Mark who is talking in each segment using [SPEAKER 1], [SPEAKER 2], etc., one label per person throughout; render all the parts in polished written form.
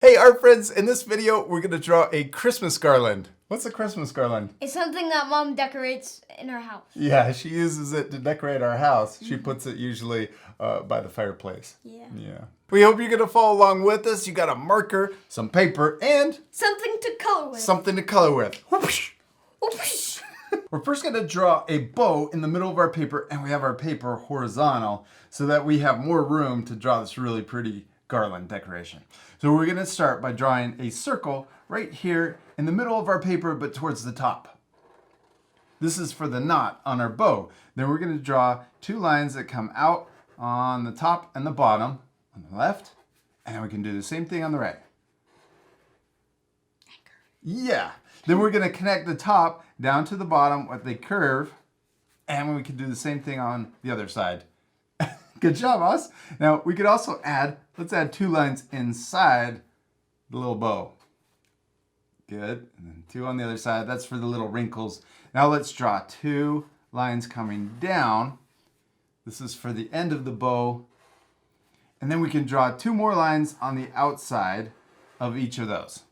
[SPEAKER 1] Hey, art friends, in this video, we're going to draw a Christmas garland. What's a Christmas garland?
[SPEAKER 2] It's something that Mom decorates in her house.
[SPEAKER 1] Yeah, she uses it to decorate our house. She puts it usually by the fireplace.
[SPEAKER 2] Yeah.
[SPEAKER 1] We hope you're going to follow along with us. You got a marker, some paper, and
[SPEAKER 2] Something to color with.
[SPEAKER 1] something to color with. Whoosh.
[SPEAKER 2] Whoosh.
[SPEAKER 1] We're first going to draw a bow in the middle of our paper, and we have our paper horizontal so that we have more room to draw this really pretty garland decoration. So we're going to start by drawing a circle right here in the middle of our paper, but towards the top. This is for the knot on our bow. Then we're going to draw two lines that come out on the top and the bottom on the left, and then we can do the same thing on the right. Yeah. Then we're going to connect the top down to the bottom with a curve, and we can do the same thing on the other side. Good job, us. Now we could also let's add two lines inside the little bow. Good. And then two on the other side. That's for the little wrinkles. Now let's draw two lines coming down. This is for the end of the bow. And then we can draw two more lines on the outside of each of those.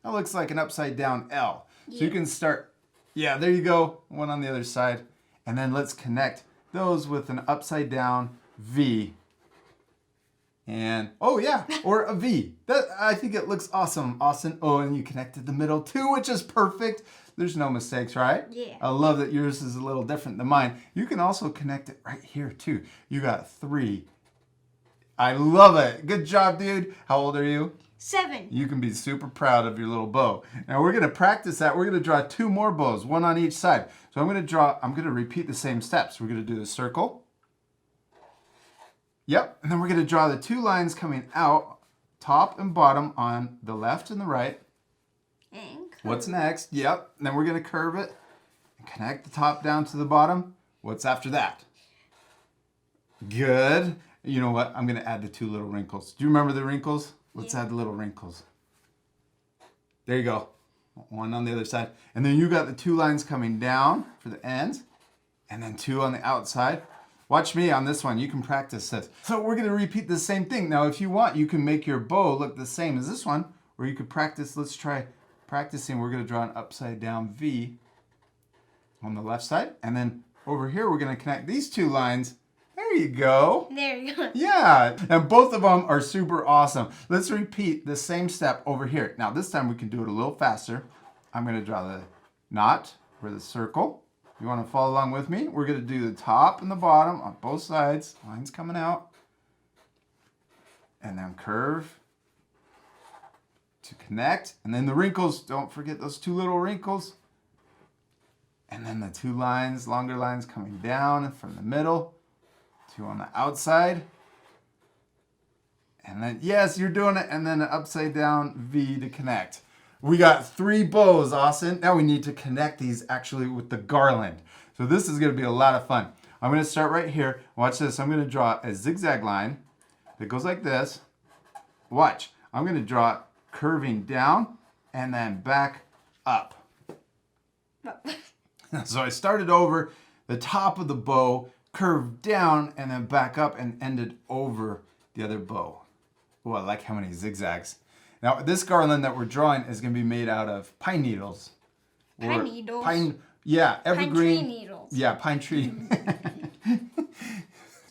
[SPEAKER 1] That looks like an upside down L. So you can start, there you go. One on the other side. And then let's connect those with an upside down V. And, or a V. I think it looks awesome. Awesome. Oh, and you connected the middle too, which is perfect. There's no mistakes, right?
[SPEAKER 2] Yeah.
[SPEAKER 1] I love that yours is a little different than mine. You can also connect it right here too. You got 3. I love it. Good job, dude. How old are you?
[SPEAKER 2] 7.
[SPEAKER 1] You can be super proud of your little bow. Now we're going to practice that. We're going to draw 2 more bows, one on each side. So I'm going to repeat the same steps. We're going to do the circle. Yep. And then we're going to draw the 2 lines coming out, top and bottom on the left and the right.
[SPEAKER 2] And
[SPEAKER 1] What's next? Yep. And then we're going to curve it and connect the top down to the bottom. What's after that? Good. You know what? I'm going to add the 2 little wrinkles. Do you remember the wrinkles? Let's add the little wrinkles. There you go. One on the other side. And then you got the 2 lines coming down for the ends. And then 2 on the outside. Watch me on this one. You can practice this. So we're going to repeat the same thing. Now, if you want, you can make your bow look the same as this one. Or you could practice. Let's try practicing. We're going to draw an upside down V on the left side. And then over here, we're going to connect these 2 lines. There you go.
[SPEAKER 2] there you go.
[SPEAKER 1] Yeah, and both of them are super awesome. Let's repeat the same step over here. Now this time we can do it a little faster. I'm going to draw the knot for the circle. You want to follow along with me? We're going to do the top and the bottom on both sides. Lines coming out. And then curve to connect. And then the wrinkles. Don't forget those 2 little wrinkles. And then the 2 lines, longer lines coming down from the middle. 2 on the outside. And then, yes, you're doing it. And then an upside down V to connect. We got 3 bows, Austin. Now we need to connect these actually with the garland. So this is going to be a lot of fun. I'm going to start right here. Watch this. I'm going to draw a zigzag line that goes like this. Watch. I'm going to draw it curving down and then back up. So I started over the top of the bow, curved down, and then back up and ended over the other bow. Oh, I like how many zigzags. Now, this garland that we're drawing is going to be made out of pine needles.
[SPEAKER 2] Pine needles?
[SPEAKER 1] Evergreen.
[SPEAKER 2] Pine tree needles.
[SPEAKER 1] Yeah, pine tree.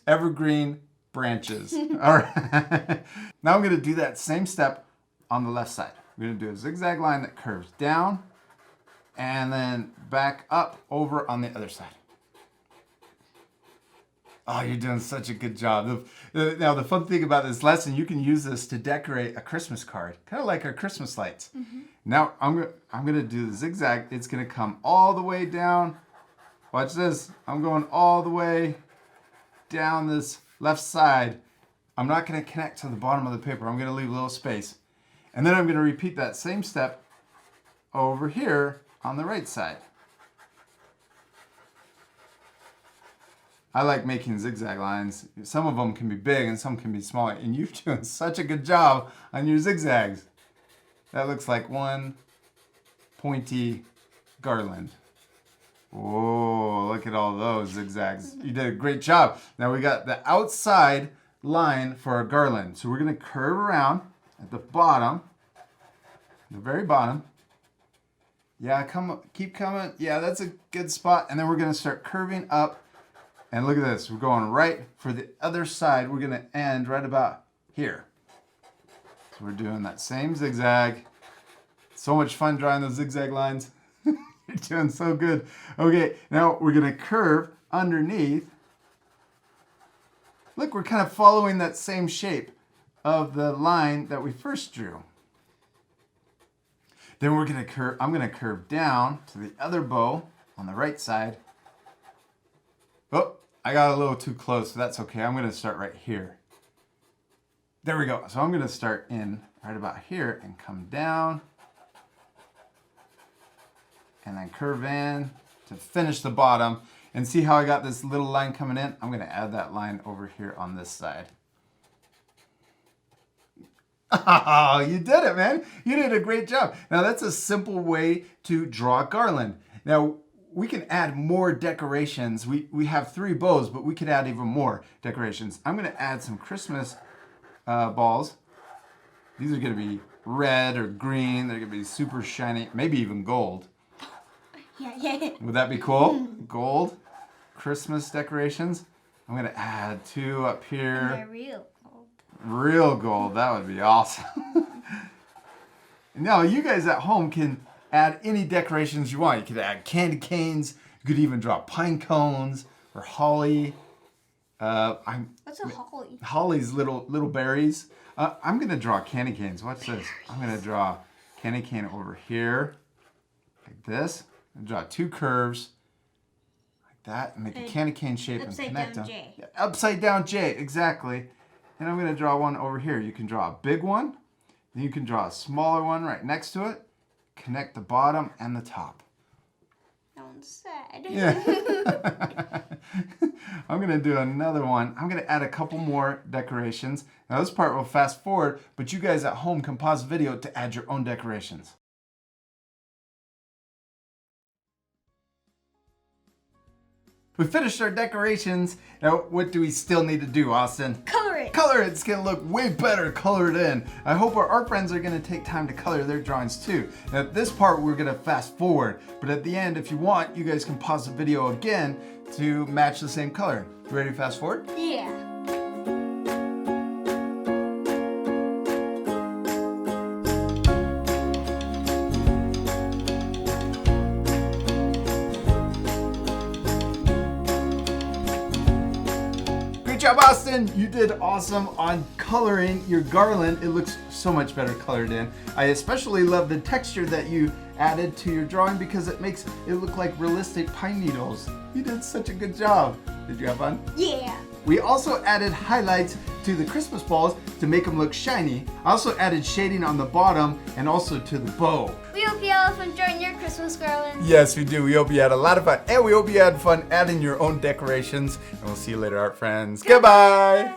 [SPEAKER 1] Evergreen branches. All right. Now I'm going to do that same step on the left side. We're going to do a zigzag line that curves down and then back up over on the other side. Oh, you're doing such a good job. Now, the fun thing about this lesson, you can use this to decorate a Christmas card, kind of like our Christmas lights. Mm-hmm. Now, I'm going to do the zigzag. It's going to come all the way down. Watch this. I'm going all the way down this left side. I'm not going to connect to the bottom of the paper. I'm going to leave a little space. And then I'm going to repeat that same step over here on the right side. I like making zigzag lines. Some of them can be big and some can be smaller. And you're doing such a good job on your zigzags. That looks like one pointy garland. Oh, look at all those zigzags. You did a great job. Now we got the outside line for our garland. So we're going to curve around at the bottom, the very bottom. Yeah, keep coming. Yeah, that's a good spot. And then we're going to start curving up. And look at this. We're going right for the other side. We're going to end right about here. So we're doing that same zigzag. So much fun drawing those zigzag lines. You're doing so good. Okay, now we're going to curve underneath. Look, we're kind of following that same shape of the line that we first drew. Then we're going to curve, I'm going to curve down to the other bow on the right side. Oh, I got a little too close, so that's okay. I'm going to start right here. There we go. So I'm going to start in right about here and come down. And then curve in to finish the bottom. And see how I got this little line coming in? I'm going to add that line over here on this side. Oh, you did it, man. You did a great job. Now, that's a simple way to draw a garland. Now, we can add more decorations. We have 3 bows, but we could add even more decorations. I'm going to add some Christmas balls. These are going to be red or green. They're going to be super shiny, maybe even gold.
[SPEAKER 2] Yeah.
[SPEAKER 1] Would that be cool? Gold Christmas decorations. I'm going to add 2 up here.
[SPEAKER 2] They're real gold.
[SPEAKER 1] Real gold. That would be awesome. Now, you guys at home can add any decorations you want. You could add candy canes. You could even draw pine cones or holly.
[SPEAKER 2] What's a holly?
[SPEAKER 1] Holly's little berries. I'm going to draw candy canes. Watch this. I'm going to draw candy cane over here like this. And draw 2 curves like that and make a candy cane shape and connect them.
[SPEAKER 2] J.
[SPEAKER 1] Yeah, upside down J, exactly. And I'm going to draw one over here. You can draw a big one. Then you can draw a smaller one right next to it. Connect the bottom and the top.
[SPEAKER 2] That one's sad.
[SPEAKER 1] Yeah. I'm going to do another one. I'm going to add a couple more decorations. Now this part will fast forward, but you guys at home can pause the video to add your own decorations. We finished our decorations. Now, what do we still need to do, Austin?
[SPEAKER 2] Color it.
[SPEAKER 1] Color it. It's going to look way better colored in. I hope our art friends are going to take time to color their drawings too. Now, at this part, we're going to fast forward. But at the end, if you want, you guys can pause the video again to match the same color. You ready to fast forward?
[SPEAKER 2] Yeah.
[SPEAKER 1] Great job, Austin! You did awesome on coloring your garland. It looks so much better colored in. I especially love the texture that you added to your drawing because it makes it look like realistic pine needles. You did such a good job. Did you have fun?
[SPEAKER 2] Yeah.
[SPEAKER 1] We also added highlights to the Christmas balls to make them look shiny. I also added shading on the bottom and also to the bow.
[SPEAKER 2] We hope you all have enjoyed your Christmas garland.
[SPEAKER 1] Yes, we do. We hope you had a lot of fun. And we hope you had fun adding your own decorations. And we'll see you later, art friends. Goodbye.